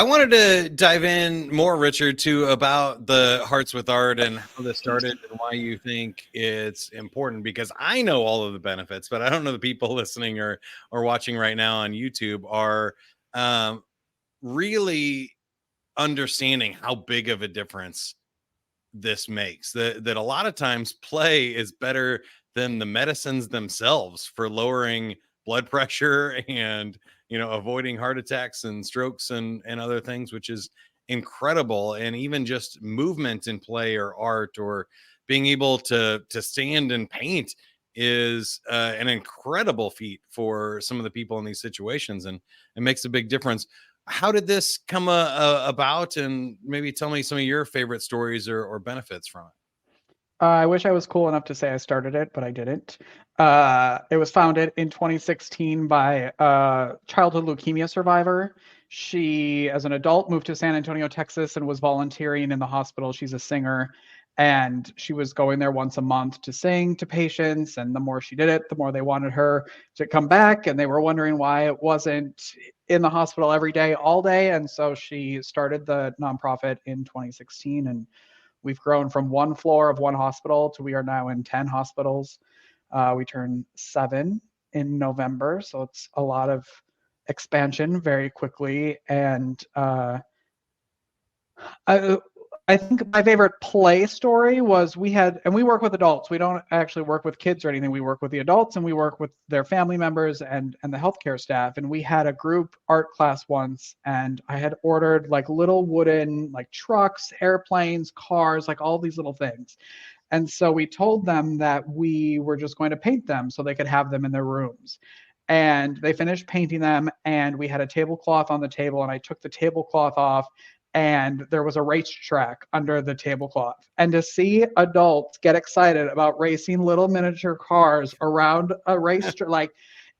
I wanted to dive in more, Richard, to about the Hearts with Art and how this started and why you think it's important, because I know all of the benefits, but I don't know the people listening or watching right now on YouTube are um, really understanding how big of a difference this makes. That a lot of times play is better than the medicines themselves for lowering blood pressure and avoiding heart attacks and strokes and other things, which is incredible. And even just movement in play or art or being able to stand and paint is an incredible feat for some of the people in these situations, and it makes a big difference. How did this come about? And maybe tell me some of your favorite stories or benefits from it. I wish I was cool enough to say I started it, but I didn't. It was founded in 2016 by a childhood leukemia survivor. She, as an adult, moved to San Antonio, Texas, and was volunteering in the hospital. She's a singer, and she was going there once a month to sing to patients. And the more she did it, the more they wanted her to come back. And they were wondering why it wasn't in the hospital every day, all day. And so she started the nonprofit in 2016. And we've grown from one floor of one hospital to we are now in 10 hospitals. We turn 7 in November, so it's a lot of expansion very quickly. And I, I think my favorite play story was we work with adults. We don't actually work with kids or anything. We work with the adults and we work with their family members and the healthcare staff. And we had a group art class once, and I had ordered like little wooden like trucks, airplanes, cars, like all these little things. And so we told them that we were just going to paint them so they could have them in their rooms. And they finished painting them, and we had a tablecloth on the table, and I took the tablecloth off, and there was a racetrack under the tablecloth. And to see adults get excited about racing little miniature cars around a racetrack, like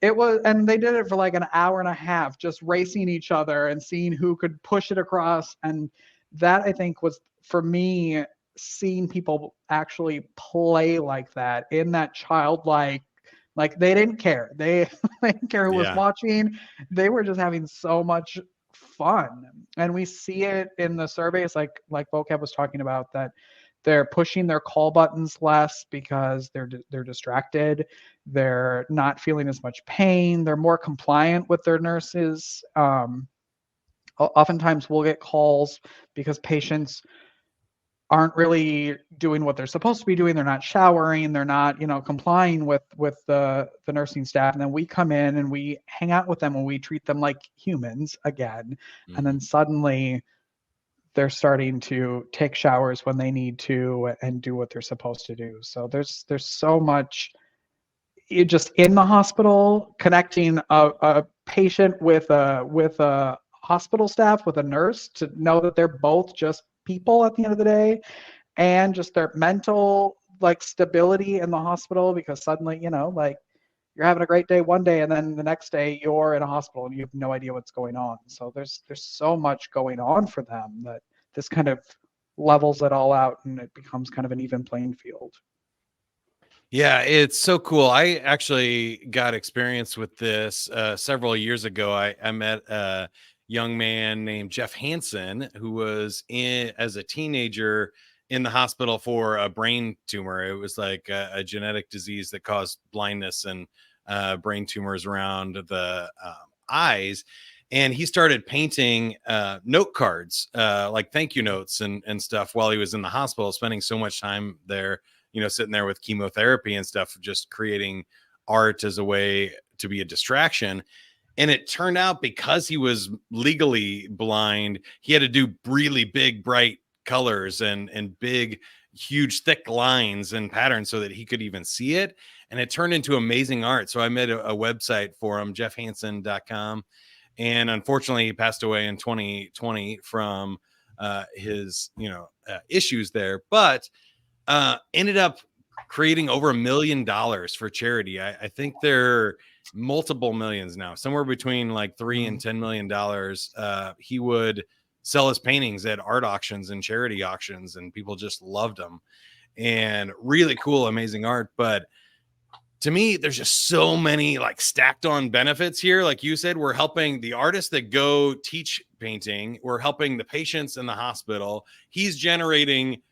it was, and they did it for like an hour and a half, just racing each other and seeing who could push it across. And that, I think, was for me, seeing people actually play like that in that childlike, like they didn't care. They didn't care who was Yeah. watching. They were just having so much fun. And we see it in the surveys, like vocab was talking about, that they're pushing their call buttons less because they're distracted. They're not feeling as much pain. They're more compliant with their nurses. Oftentimes we'll get calls because patients aren't really doing what they're supposed to be doing. They're not showering. They're not, complying with the nursing staff. And then we come in and we hang out with them and we treat them like humans again. And then Mhm. suddenly they're starting to take showers when they need to and do what they're supposed to do. So there's so much just in the hospital, connecting a patient with a hospital staff, with a nurse, to know that they're both just people at the end of the day, and just their mental like stability in the hospital, because suddenly, like you're having a great day one day and then the next day you're in a hospital and you have no idea what's going on. So there's so much going on for them that this kind of levels it all out, and it becomes kind of an even playing field. Yeah, it's so cool. I actually got experience with this several years ago. I met a young man named Jeff Hansen who was in as a teenager in the hospital for a brain tumor. It was like a genetic disease that caused blindness and brain tumors around the eyes. And he started painting note cards, like thank you notes and stuff, while he was in the hospital, spending so much time there, sitting there with chemotherapy and stuff, just creating art as a way to be a distraction. And it turned out, because he was legally blind, he had to do really big, bright colors and big, huge, thick lines and patterns so that he could even see it. And it turned into amazing art. So I made a website for him, jeffhansen.com. And unfortunately, he passed away in 2020 from his, issues there. But ended up creating over $1 million for charity. I think they're multiple millions now, somewhere between like $3 and $10 million. He would sell his paintings at art auctions and charity auctions, and people just loved them. And really cool, amazing art. But to me, there's just so many like stacked on benefits here. Like you said, we're helping the artists that go teach painting. We're helping the patients in the hospital. He's generating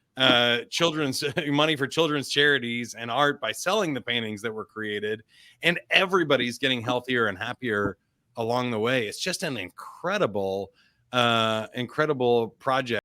children's money for children's charities and art by selling the paintings that were created, and everybody's getting healthier and happier along the way. It's just an incredible project.